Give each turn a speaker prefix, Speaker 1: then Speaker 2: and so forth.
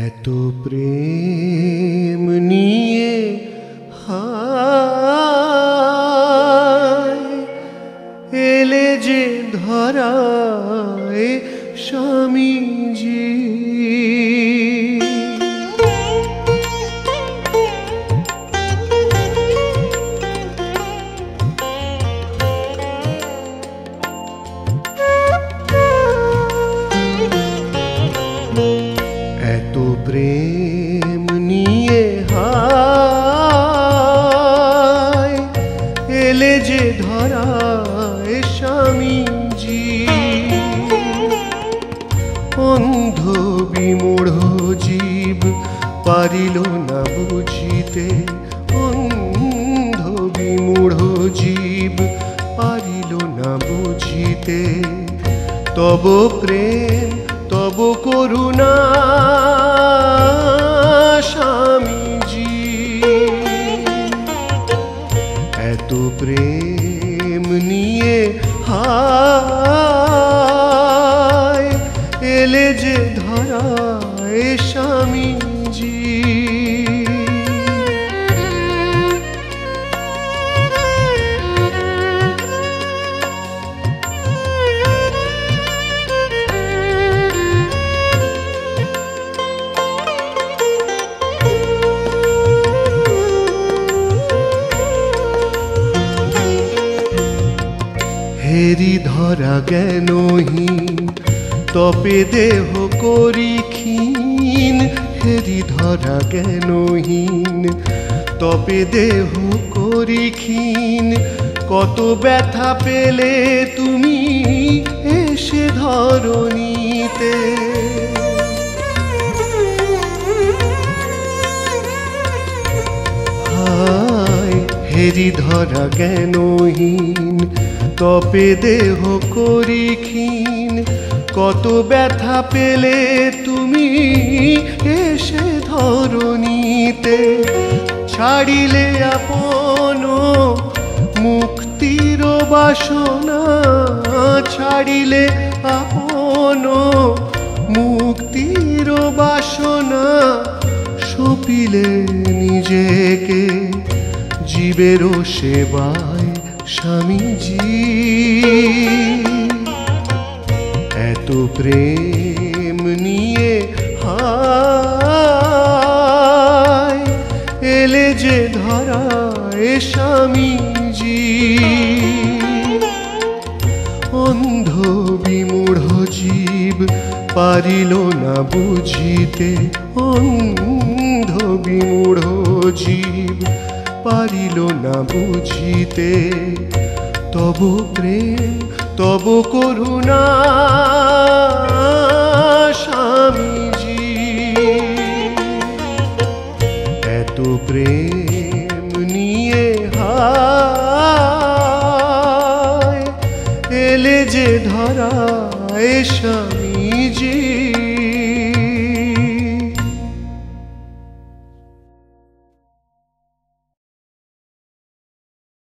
Speaker 1: এত প্রেম নিয়ে হায় এলে যে ধরায় স্বামীজি, এত প্রেম নিয়ে হায় এলে যে ধরায় স্বামীজি, অন্ধ বিমূঢ় জীব পারিল না বুঝিতে, অন্ধ বিমূঢ় জীব পারিল না বুঝিতে তব প্রেম তব করুণা স্বামীজি। এত প্রেম নিয়ে হায় এলে যে ধরায় স্বামীজি, হেরি ধরা জ্ঞানহীন তপে দেহ করি ক্ষীণ, হেরি ধরা জ্ঞানহীন তপে দেহ করি ক্ষীণ, কত ব্যথা পেলে তুমি এসে ধরণীতে, হায় হেরি ধরা জ্ঞানহীন তপে দেহ করি ক্ষীণ, কত ব্যথা পেলে তুমি এসে ধরণীতে, ছাড়িলে আপন মুক্তির বাসনা, ছাড়িলে আপন মুক্তির বাসনা, সঁপিলে নিজেকে জীবের সেবায় স্বামীজি। এত প্রেম নিয়ে হায় এলে যে ধরায় স্বামীজি, অন্ধ বিমূঢ় জীব পারিল না বুঝিতে, অন্ধ বিমূঢ় জীব পারিল না বুঝিতে তব প্রেম তব করুণা স্বামীজি। এত প্রেম নিয়ে হায় এলে যে ধরায় স্বামীজি।